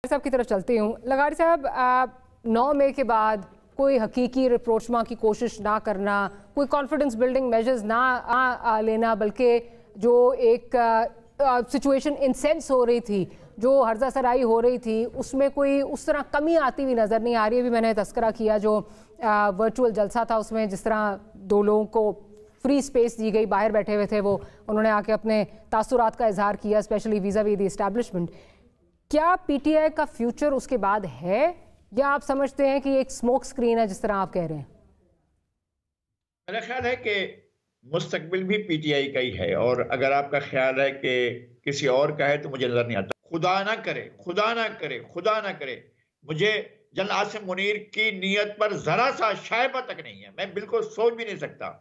साहब की तरफ चलती हूँ। लगारी साहब, 9 मई के बाद कोई हकीकी रिप्रोचमा की कोशिश ना करना, कोई कॉन्फिडेंस बिल्डिंग मेजर्स ना लेना, बल्कि जो एक सिचुएशन इंसेंस हो रही थी, जो हर्जा सराई हो रही थी, उसमें कोई उस तरह कमी आती हुई नज़र नहीं आ रही है। अभी मैंने तस्करा किया जो वर्चुअल जलसा था, उसमें जिस तरह 2 लोगों को फ्री स्पेस दी गई, बाहर बैठे हुए थे, वो उन्होंने आके अपने तासुरात का इजहार किया, specially vis-a-vis the establishment. क्या पीटीआई का फ्यूचर उसके बाद है, या आप समझते हैं कि एक स्मोक स्क्रीन है जिस तरह आप कह रहे हैं? मेरा ख्याल है कि मुस्तकबिल भी पीटीआई का ही है, और अगर आपका ख्याल है कि किसी और का है तो मुझे नजर नहीं आता। खुदा ना करे, खुदा ना करे, खुदा ना करे, मुझे जनरल आसिम मुनीर की नीयत पर जरा सा शायबा तक नहीं है, मैं बिल्कुल सोच भी नहीं सकता।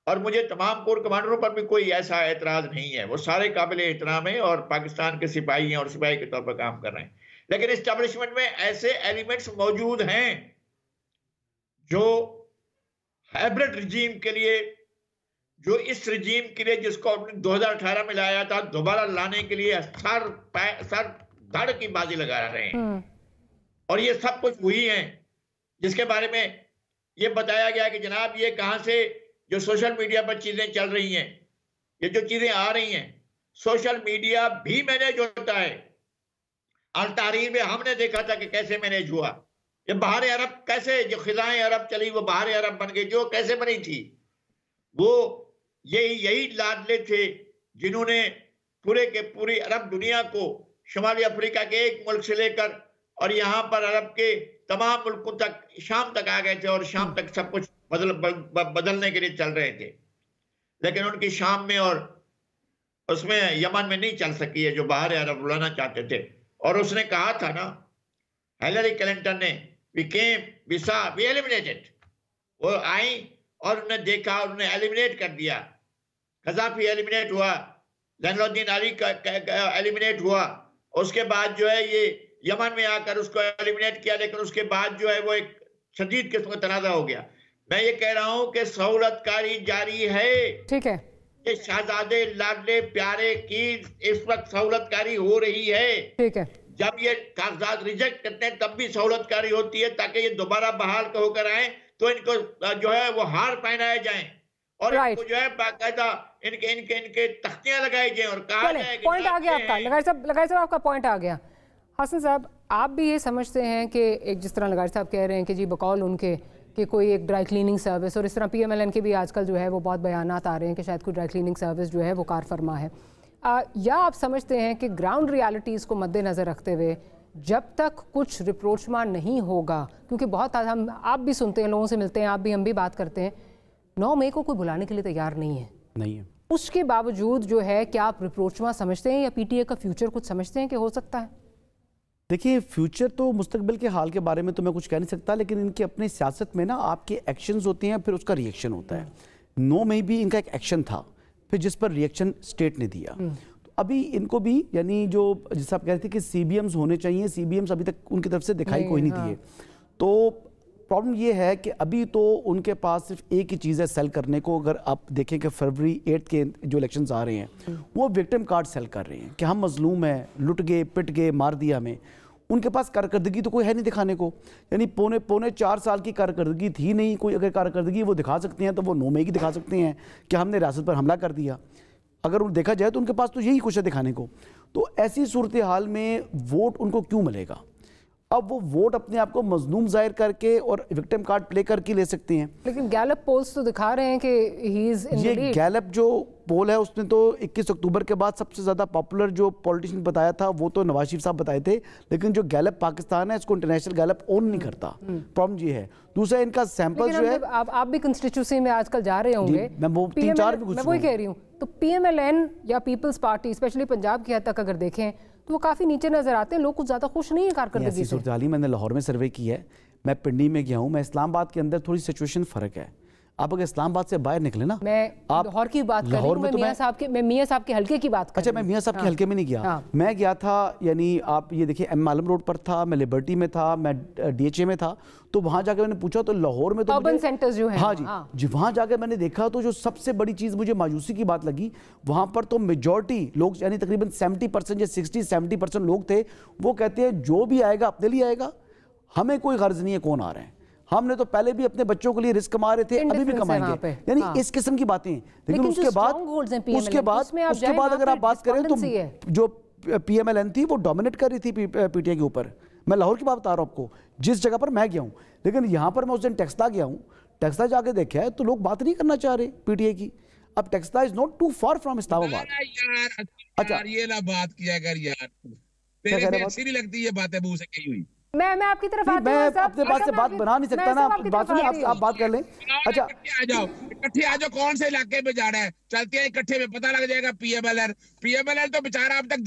और मुझे तमाम कोर कमांडरों पर भी कोई ऐसा एतराज नहीं है, वो सारे काबिल एहतराम है और पाकिस्तान के सिपाही हैं और सिपाही के तौर पर काम कर रहे हैं। लेकिन इस्टेब्लिशमेंट में ऐसे एलिमेंट्स मौजूद हैं जो हाइब्रिड रिजीम के लिए, जो इस रिजीम के लिए जिसको 2018 में लाया था, दोबारा लाने के लिए सर धड़ की बाजी लगा रहे हैं। और ये सब कुछ वही है जिसके बारे में ये बताया गया कि जनाब ये कहां से जो सोशल मीडिया पर चीजें चल रही हैं, ये जो चीजें आ रही हैं, सोशल मीडिया भी मैनेज होता है। अल तारीर में हमने देखा था कि कैसे मैनेज हुआ। ये बहार अरब कैसे, जो खिजाएं अरब चली वो बहार अरब बन गई, जो कैसे बनी थी वो यही लाडले थे जिन्होंने पूरे के पूरी अरब दुनिया को शुमाली अफ्रीका के एक मुल्क से लेकर और यहाँ पर अरब के तमाम मुल्कों तक, शाम तक आ गए थे, और शाम तक सब कुछ बदलने के लिए चल रहे थे। लेकिन उनकी शाम में और उसमें यमन में नहीं चल सकी है जो बाहर अरब बुलाना चाहते थे। और उसने कहा था ना, हिलरी क्लिंटन ने, we came, we saw, we eliminated, वो आई और उन्हें देखा और उन्हें एलिमिनेट कर दिया। गद्दाफी एलिमिनेट हुआ, ज़ैनुद्दीन अली का एलिमिनेट हुआ, उसके बाद जो है ये यमन में आकर उसको एलिमिनेट किया। लेकिन उसके बाद जो है वो एक शदीद किस्म का तनाज़ा हो गया। मैं ये कह रहा हूं कि सहूलतकारी जारी है, ठीक है, कि शहजादे लाडले प्यारे की इस वक्त सहूलतकारी हो रही है। ठीक है, जब ये कागजात रिजेक्ट करते हैं तब भी सहूलतकारी होती है, ताकि ये दोबारा बहाल होकर आए तो इनको जो है वो हार पहनाए जाए और इनको जो है बाकायदा इनके इनके इनके तख्तियां लगाई जाए और कहा जाए। पॉइंट आ गया आपका लगारी साहब, आपका पॉइंट आ गया। हसन साहब, आप भी ये समझते हैं कि एक जिस तरह लगारी साहब कह रहे हैं कि जी बकौल उनके कि कोई एक ड्राई क्लीनिंग सर्विस, और इस तरह PMLN के भी आजकल जो है वो बहुत बयानात आ रहे हैं कि शायद कोई ड्राई क्लीनिंग सर्विस जो है वो कार फरमा है, या आप समझते हैं कि ग्राउंड रियलिटीज़ को मद्देनज़र रखते हुए जब तक कुछ रिप्रोचमा नहीं होगा, क्योंकि बहुत हम आप भी सुनते हैं, लोगों से मिलते हैं, आप भी, हम भी बात करते हैं, 9 मई को कोई बुलाने के लिए तैयार नहीं है, उसके बावजूद जो है क्या आप रिप्रोचमा समझते हैं या PTA का फ्यूचर कुछ समझते हैं कि हो सकता है? देखिए, फ्यूचर तो मुस्तकबिल के हाल के बारे में तो मैं कुछ कह नहीं सकता, लेकिन इनकी अपनी सियासत में ना आपके एक्शंस होते हैं, फिर उसका रिएक्शन होता है। 9 मई भी इनका एक एक्शन था, फिर जिस पर रिएक्शन स्टेट ने दिया। तो अभी इनको भी, यानी जो जैसे आप कह रहे थे कि CBMs होने चाहिए, CBMs अभी तक उनकी तरफ से दिखाई कोई नहीं दिए। तो प्रॉब्लम ये है कि अभी तो उनके पास सिर्फ एक ही चीज़ है सेल करने को। अगर आप देखें कि फरवरी 8 के जो इलेक्शंस आ रहे हैं वो विक्टिम कार्ड सेल कर रहे हैं कि हम मजलूम हैं, लुट गए, पिट गए, मार दिया हमें। उनके पास कारकर्दगी तो कोई है नहीं दिखाने को, यानी पौने 4 साल की कारकर्दगी थी नहीं कोई। अगर कारकर्दगी वो दिखा सकते हैं तो वो 9 मई की दिखा सकते हैं कि हमने रियासत पर हमला कर दिया। अगर उन देखा जाए तो उनके पास तो यही कुछ है दिखाने को। तो ऐसी सूरत हाल में वोट उनको क्यों मिलेगा? अब वो वोट अपने आप को मजलूम जाहिर करके और विक्टिम कार्ड प्ले करके ले सकते हैं। लेकिन गैलप पोल्स तो दिखा रहे हैं कि he is in the lead. ये गैलप जो पोल है उसने तो 21 अक्टूबर के बाद सबसे ज़्यादा पॉपुलर जो पॉलिटिशियन बताया था वो तो नवाज शरीफ साहब बताए थे, लेकिन जो गैलप पाकिस्तान है इसको इंटरनेशनल गैलप ओन नहीं करता। प्रॉब्लम ये है। दूसरा, इनका सैंपल जो है, आप भी कंस्टिट्यूंसी में आजकल जा रहे होंगे, मैं वो 3-4 भी मैं वही कह रही हूँ, तो PMLN या पीपल्स पार्टी स्पेशली पंजाब की हद तक अगर देखें तो वो काफ़ी नीचे नजर आते हैं, लोग कुछ ज़्यादा खुश नहीं है कारकर्दगी से। मैंने लाहौर में सर्वे की है, मैं पिंडी में गया हूँ, मैं इस्लामाबाद के अंदर थोड़ी सिचुएशन फ़र्क है। आप अगर इस्लामाबाद से बाहर निकले ना, मैं लाहौर की बात कर रही हूं, मैं मियां साहब के हल्के की बात कर रही हूं। अच्छा, मैं मियां साहब के हल्के में नहीं गया। मैं गया था, यानी आप ये देखिए एम आलम रोड पर था, मैं लिबर्टी में था, मैं DHA में था। तो वहां जाकर मैंने पूछा तो लाहौर में तो अर्बन सेंटर्स जो है, हाँ जी, वहां जाकर मैंने देखा तो जो सबसे बड़ी चीज मुझे मायूसी की बात लगी, वहां पर तो मेजॉरिटी लोग, यानी तकरीबन 70% या 60-70% लोग थे, वो कहते हैं जो भी आएगा अपने लिए आएगा, हमें कोई गर्ज नहीं है कौन आ रहे हैं, हमने तो पहले भी अपने बच्चों के लिए रिस्क कमा रहे थे, अभी भी कमाएंगे। यानी इस किस्म की बातें। लेकिन उसके बाद अगर आप बात करें तो जो PMLN थी वो डोमिनेट कर रही थी PTI के ऊपर। मैं लाहौर की बात बता रहा हूं आपको, जिस जगह पर मैं गया हूं। लेकिन यहां पर मैं उस दिन टेक्सला गया हूं, टेक्सला जाके देखा है तो लोग बात नहीं करना चाह रहे PTI की। अब Taxila is not too far from Islamabad. अच्छा, ये ना बात किया कर यार, तेरे से अच्छी नहीं लगती ये बातें मुंह से कही हुई। मैं आपकी तरफ आती हूं, मैं अपने बात से बात बना नहीं सकता ना, बात सुनिए, आप बात कर लें। अच्छा, इकट्ठे आ जाओ, कौन से इलाके में जा रहा है, चलते हैं इकट्ठे में, पता लग जाएगा। PMLN तो बेचारा अब तक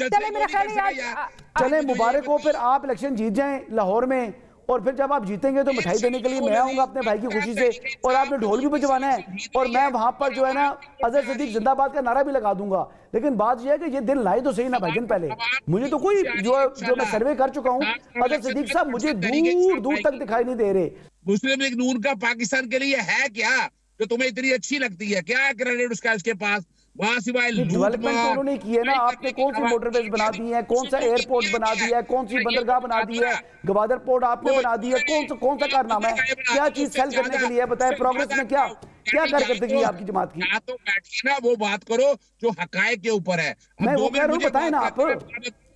चले मुबारक हो, फिर आप इलेक्शन जीत जाएं लाहौर में, और फिर जब आप जीतेंगे तो मिठाई देने के लिए मैं आऊंगा अपने भाई की खुशी से, और आपने ढोल भी बजवाना है, और मैं वहां पर जो है ना अजहर सिद्दीक जिंदाबाद का नारा भी लगा दूंगा। लेकिन बात यह है कि ये दिन लाए तो सही ना भाईजान, पहले मुझे तो कोई जो मैं सर्वे कर चुका हूं, अजहर सिद्दीक साहब मुझे दूर दूर तक दिखाई नहीं दे रहे। मुस्लिम लीग नून का पाकिस्तान के लिए है क्या जो तुम्हें इतनी अच्छी लगती है? क्या है क्रेडिट उसका, उसके पास वहां सिवाय डेवलपमेंट तो उन्होंने की है ना। आपने कौन सी मोटरवेज बना दी है, कौन सा एयरपोर्ट बना दिया है, कौन सी बंदरगाह बना दी है, गवादर पोर्ट आपने बना दी है, कौन सा कारनामा है, क्या चीज सेल करने के लिए बताए? प्रोग्रेस में क्या कारकर्दगी है आपकी जमात की? तो बैठिए ना, वो बात करो जो हकायक के ऊपर है। मैं वो कह रहा हूँ, बताए ना आप,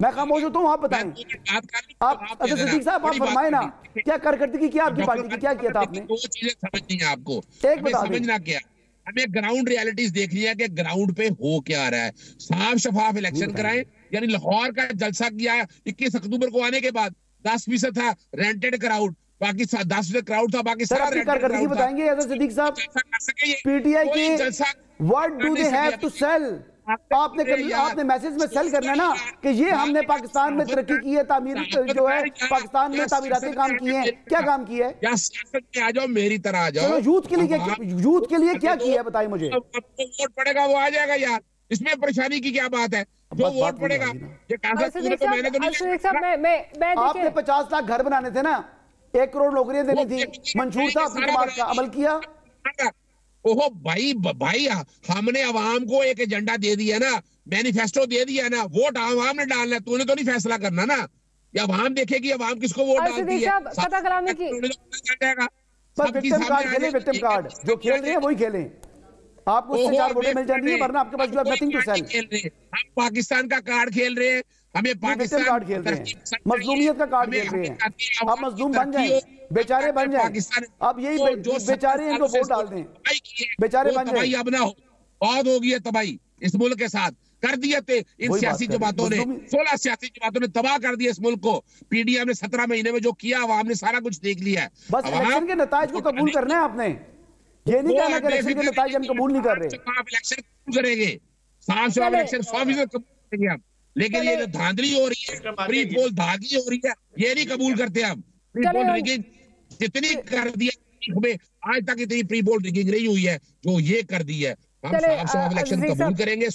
मैं खामोश होता हूँ, आप बताएं। आप अजहर सिद्दीक साहब आप फरमाए ना, क्या कारकर्दगी की आपकी पार्टी की, क्या किया था आपने? दो चीजें समझनी है आपको, एक बता समझना क्या, हमें ग्राउंड रियलिटीज देखनी है कि ग्राउंड पे हो क्या रहा है। साफ शफाफ इलेक्शन कराएं। यानी लाहौर का जलसा किया 21 अक्टूबर को आने के बाद 10% था रेंटेड क्राउड, बाकी 10% क्राउड था, बाकी सर अपनी कारकर्दगी बताएंगे अजहर सिद्दीक साहब? PTI की what do they have to sell? आपने मैसेज में सेल करना है ना कि ये हमने पाकिस्तान में तरक्की की है, तामीर जो है पाकिस्तान में तामीराती काम किए हैं। क्या काम किया है? या सियासत में आ जाओ, मेरी तरह आ जाओ। यूथ के लिए क्या किया है बताइए मुझे। वोट पड़ेगा वो आ जाएगा यार, इसमें परेशानी की क्या बात है? जो वोट पड़ेगा ये आपने 50 लाख घर बनाने थे ना, 1 करोड़ नौकरियां देनी थी, मंजूर था, अपनी जमात का अमल किया। ओहो भाई हमने अवाम को एक एजेंडा दे दिया ना, मैनिफेस्टो दे दिया ना, वोट अवाम ने डालना है, तूने तो नहीं फैसला करना ना। या अवाम देखेगी अवाम किसको वोट डालती है। विक्टिम कार्ड जो खेल रहे हैं वही खेलें, आपको उससे 4 वोटें मिल जाएंगी, वरना आपके पास नथिंग टू सेल। हम पाकिस्तान का कार्ड खेल रहे हैं, हमें पाकिस्तान कार्ड खेल रहे हैं, मजलूमियत का कार्ड खेल रहे हैं। आप मजलूम बन जाए, बेचारे बन जाए, अब यही बेचारे इनको वोट डाल दें, बेचारे बन जाए। अब ना बहुत होगी है तबाही इस मुल्क के साथ, कर दिए थे इन सियासी जमातों ने, 16 सियासी जमातों ने तबाह कर दिया इस मुल्क को। PDM ने 17 महीने में जो किया, अवाम ने सारा कुछ देख लिया है। बस इलेक्शन के नताज को कबूल करना है आपने, ये नहीं कहना कि इलेक्शन के नताज हम कबूल नहीं कर रहे। आप इलेक्शन करेंगे, साफ साफ इलेक्शन 100% कबूल करेंगे हम, लेकिन ये जो धांधली हो रही है, प्री पोल धागी हो रही है, ये नहीं कबूल करते हम। प्री पोल रिगिंग जितनी कर दिया हमें आज तक, इतनी प्री पोल रिगिंग नहीं हुई है जो ये कर दी है। हम साफ साफ इलेक्शन कबूल करेंगे,